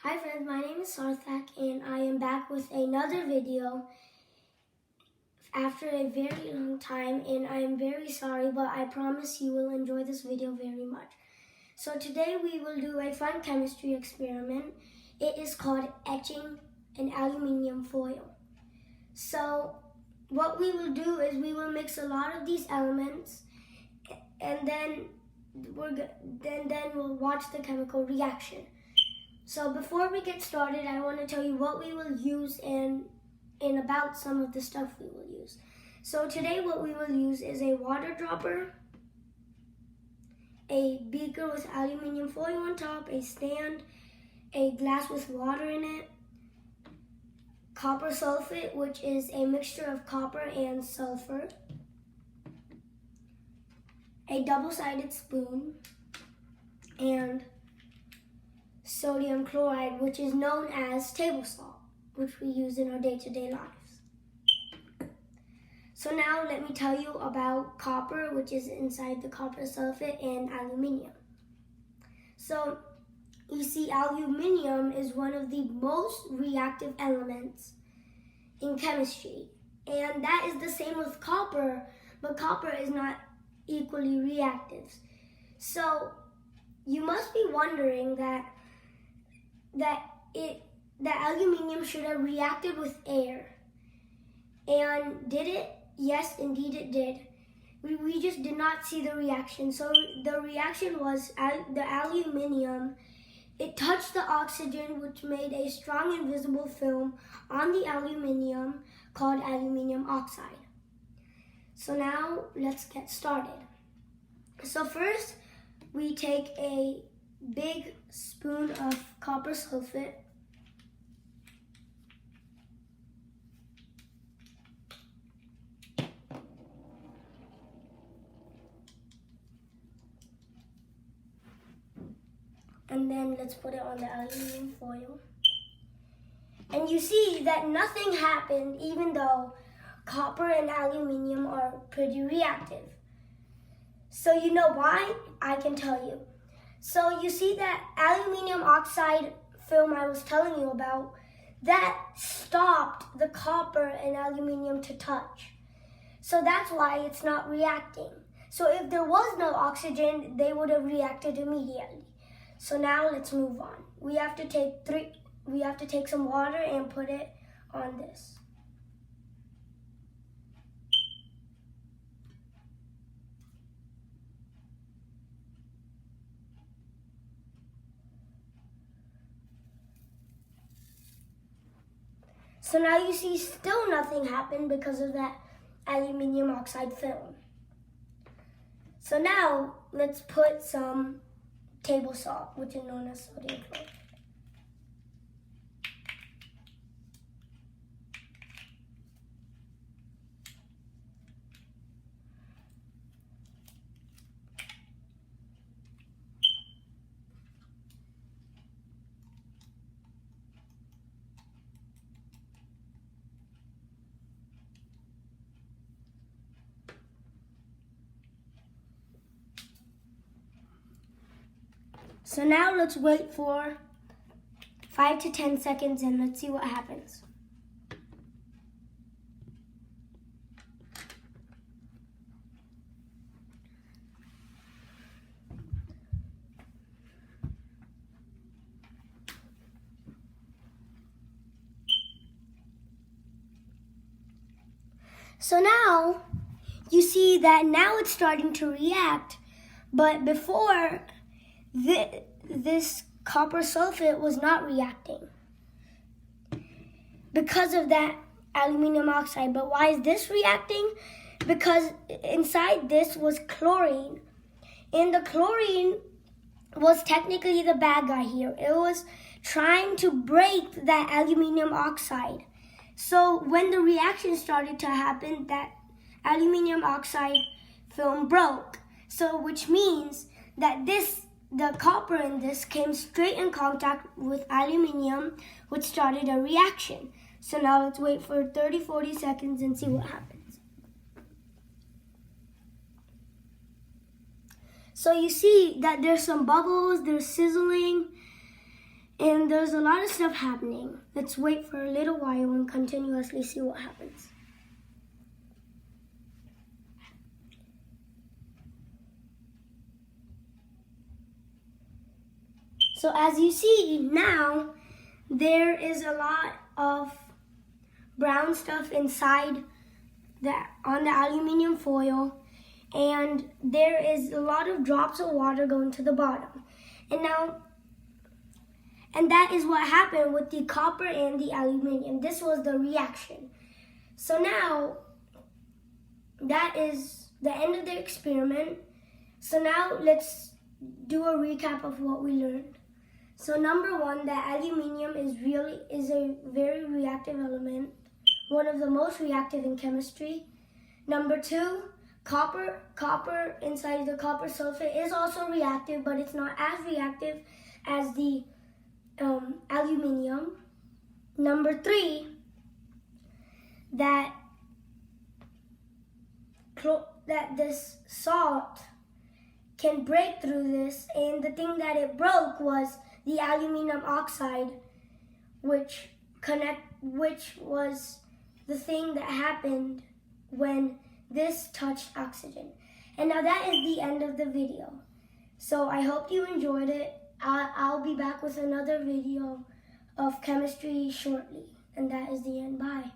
Hi friends, my name is Sarthak and I am back with another video after a very long time, and I am very sorry, but I promise you will enjoy this video very much. So today we will do a fun chemistry experiment. It is called etching an aluminium foil. So what we will do is we will mix a lot of these elements and then we'll watch the chemical reaction. So before we get started, I want to tell you what we will use and about some of the stuff we will use. So today what we will use is a water dropper, a beaker with aluminium foil on top, a stand, a glass with water in it, copper sulfate, which is a mixture of copper and sulfur, a double-sided spoon, and sodium chloride, which is known as table salt, which we use in our day-to-day lives. So now let me tell you about copper, which is inside the copper sulfate, and aluminium. So you see, aluminium is one of the most reactive elements in chemistry, and that is the same with copper, but copper is not equally reactive. So you must be wondering that aluminium should have reacted with air. And did it? Yes, indeed it did. We just did not see the reaction. So the reaction was the aluminium, it touched the oxygen, which made a strong invisible film on the aluminium called aluminium oxide. So now let's get started. So first we take a big spoon of copper sulfate, and then let's put it on the aluminium foil. And you see that nothing happened, even though copper and aluminium are pretty reactive. So you know why? I can tell you. So you see that aluminium oxide film I was telling you about, that stopped the copper and aluminium to touch. So that's why it's not reacting. So if there was no oxygen, they would have reacted immediately. So now let's move on. We have to take some water and put it on this. So now you see still nothing happened because of that aluminium oxide film. So now let's put some table salt, which is known as sodium chloride. So now let's wait for 5 to 10 seconds and let's see what happens. So now you see that now it's starting to react, but before this copper sulfate was not reacting because of that aluminium oxide. But why is this reacting? Because inside this was chlorine, and the chlorine was technically the bad guy here. It was trying to break that aluminium oxide. So when the reaction started to happen, that aluminium oxide film broke. So which means that the copper in this came straight in contact with aluminium, which started a reaction. So now let's wait for 30-40 seconds and see what happens. So you see that there's some bubbles, there's sizzling, And there's a lot of stuff happening. Let's wait for a little while and continuously see what happens. So as you see now, there is a lot of brown stuff inside on the aluminum foil, and there is a lot of drops of water going to the bottom. And that is what happened with the copper and the aluminum. This was the reaction. So now, that is the end of the experiment. So now let's do a recap of what we learned. So number one, that aluminum is a very reactive element, one of the most reactive in chemistry. Number two, copper inside the copper sulfate is also reactive, but it's not as reactive as the aluminum. Number three, that this salt can break through this, and the thing that it broke was the aluminum oxide, which was the thing that happened when this touched oxygen. And now that is the end of the video. So I hope you enjoyed it. I'll be back with another video of chemistry shortly. And that is the end. Bye.